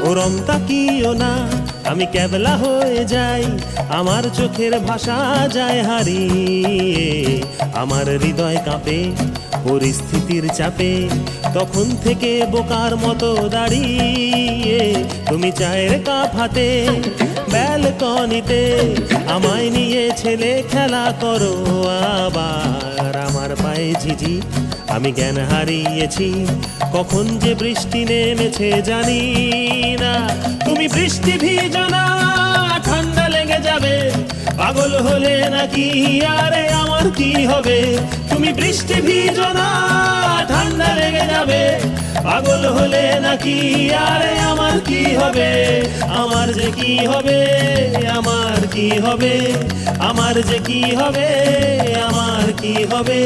ওরম তাকিও না, আমি ক্যাবলা হয়ে যাই, আমার চোখের ভাষা যায় হারিয়ে। আমার হৃদয় কাঁপে পরিস্থিতির চাপে, তখন থেকে বোকার মতো দাঁড়িয়ে। তুমি চায়ের কাপ হাতে ব্যালকনিতে আমায় নিয়ে ছেলে খেলা করো আবার। আমার পায়ে ঝিঝি, আমি জ্ঞান হারিয়েছি, কখন যে বৃষ্টি নেমেছে জানি না। তুমি বৃষ্টি ভিজো না, ঠান্ডা লেগে যাবে, পাগল হলে নাকি আরে আমার কি হবে? তুমি বৃষ্টি ভিজো না, ঠান্ডা লেগে যাবে, পাগল হলে নাকি আরে আমার কি হবে? আমার যে কি হবে, আমার কি হবে, আমার যে কি হবে, আমার কি হবে?